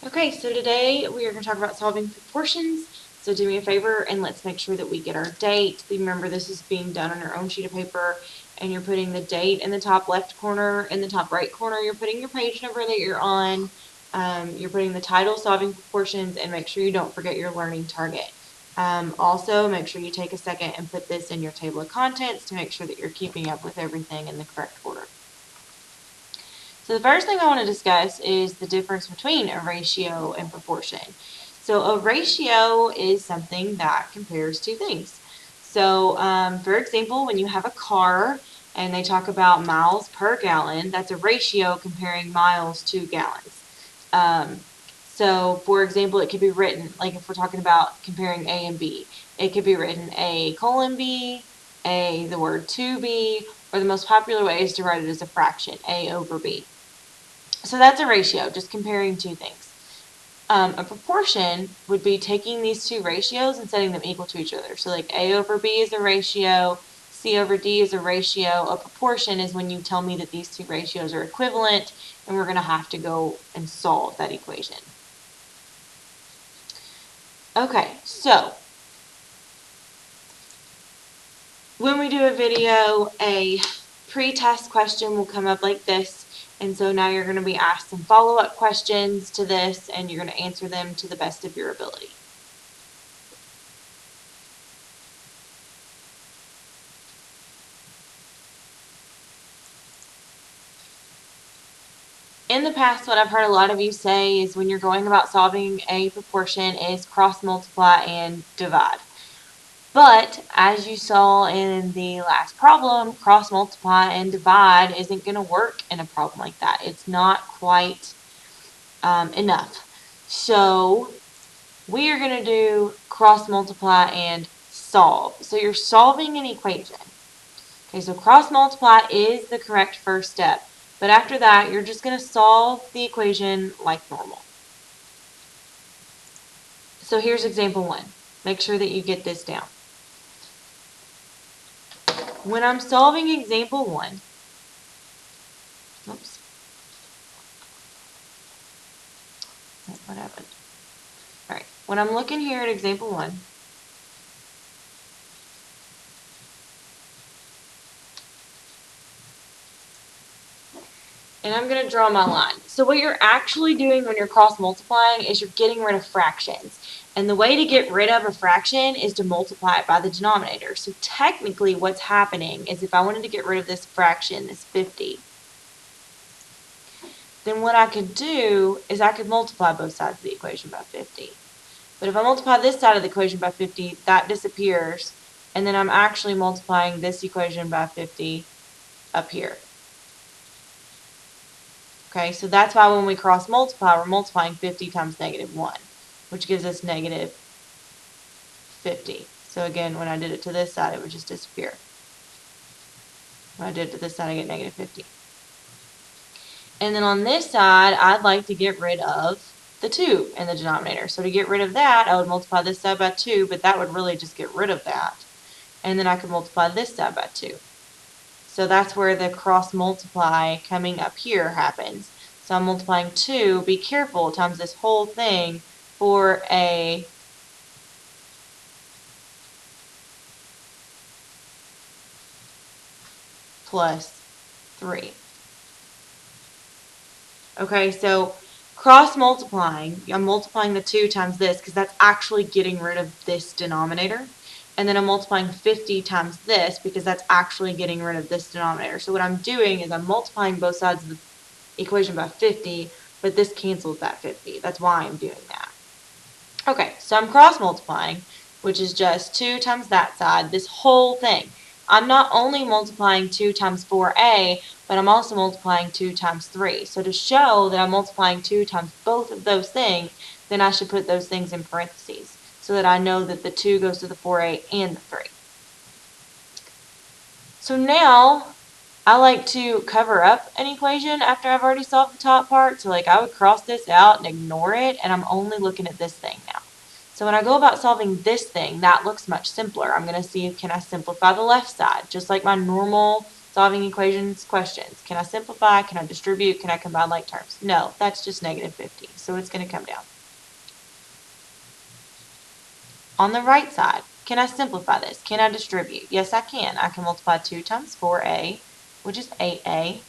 Okay, so today we are going to talk about solving proportions. So do me a favor and let's make sure that we get our date. Remember, this is being done on your own sheet of paper, and you're putting the date in the top left corner. In the top right corner, you're putting your page number that you're on. You're putting the title, solving proportions, and make sure you don't forget your learning target. Also, make sure you take a second and put this in your table of contents to make sure that you're keeping up with everything in the correct order. So the first thing I want to discuss is the difference between a ratio and proportion. So a ratio is something that compares two things. So for example, when you have a car and they talk about miles per gallon, that's a ratio comparing miles to gallons. So for example, it could be written, like if we're talking about comparing A and B, it could be written A:B, the word to B, or the most popular way is to write it as a fraction, A over B. So that's a ratio, just comparing two things. A proportion would be taking these two ratios and setting them equal to each other. So like A over B is a ratio, C over D is a ratio. A proportion is when you tell me that these two ratios are equivalent, and we're going to have to go and solve that equation. Okay, so when we do a video, a pre-test question will come up like this. And so now you're going to be asked some follow-up questions to this, and you're going to answer them to the best of your ability. In the past, what I've heard a lot of you say is when you're going about solving a proportion is cross multiply and divide. But as you saw in the last problem, cross multiply and divide isn't going to work in a problem like that. It's not quite enough. So we are going to do cross multiply and solve. So you're solving an equation. Okay, so cross multiply is the correct first step. But after that, you're just going to solve the equation like normal. So here's example 1. Make sure that you get this down. When I'm solving example 1, oops, what happened? All right, when I'm looking here at example 1, and I'm going to draw my line. So what you're actually doing when you're cross multiplying is you're getting rid of fractions. And the way to get rid of a fraction is to multiply it by the denominator. So technically what's happening is if I wanted to get rid of this fraction, this 50, then what I could do is I could multiply both sides of the equation by 50. But if I multiply this side of the equation by 50, that disappears. And then I'm actually multiplying this equation by 50 up here. Okay, so that's why when we cross multiply, we're multiplying 50 times -1, which gives us -50. So again, when I did it to this side, it would just disappear. When I did it to this side, I get -50. And then on this side, I'd like to get rid of the 2 in the denominator. So to get rid of that, I would multiply this side by 2, but that would really just get rid of that. And then I could multiply this side by 2. So that's where the cross multiply coming up here happens. So I'm multiplying 2, be careful, times this whole thing for a plus 3. Okay, so cross multiplying, I'm multiplying the 2 times this because that's actually getting rid of this denominator. And then I'm multiplying 50 times this because that's actually getting rid of this denominator. So what I'm doing is I'm multiplying both sides of the equation by 50, but this cancels that 50. That's why I'm doing that. Okay, so I'm cross multiplying, which is just 2 times that side, this whole thing. I'm not only multiplying 2 times 4a, but I'm also multiplying 2 times 3. So to show that I'm multiplying 2 times both of those things, then I should put those things in parentheses so that I know that the 2 goes to the 4a and the 3. So now I like to cover up an equation after I've already solved the top part. So like I would cross this out and ignore it, and I'm only looking at this thing now. So when I go about solving this thing, that looks much simpler. I'm going to see, can I simplify the left side? Just like my normal solving equations questions. Can I simplify? Can I distribute? Can I combine like terms? No, that's just -50. so it's going to come down. On the right side, can I simplify this? Can I distribute? Yes, I can. I can multiply 2 times 4a, which is 8a,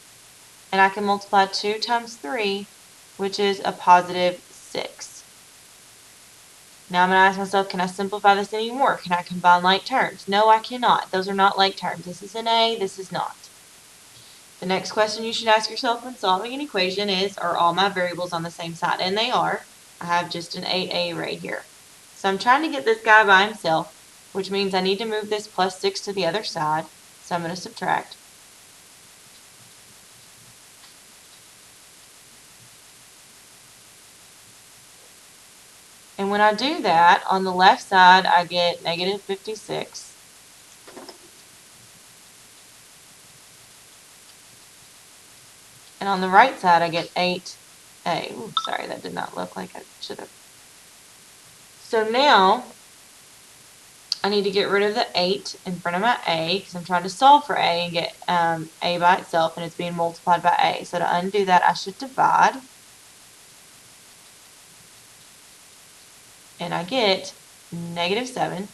and I can multiply 2 times 3, which is a positive 6. Now I'm going to ask myself, can I simplify this anymore? Can I combine like terms? No, I cannot. Those are not like terms. This is an a, this is not. The next question you should ask yourself when solving an equation is, are all my variables on the same side? And they are. I have just an 8a right here. So I'm trying to get this guy by himself, which means I need to move this plus 6 to the other side. So I'm going to subtract. And when I do that, on the left side, I get negative 56. And on the right side, I get 8a. Ooh, sorry, that did not look like I should have. So now, I need to get rid of the 8 in front of my a, because I'm trying to solve for a and get a by itself, and it's being multiplied by a. So to undo that, I should divide. And I get negative 7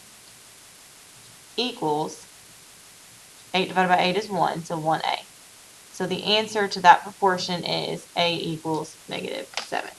equals 8 divided by 8 is 1, so 1a. So the answer to that proportion is a equals negative 7.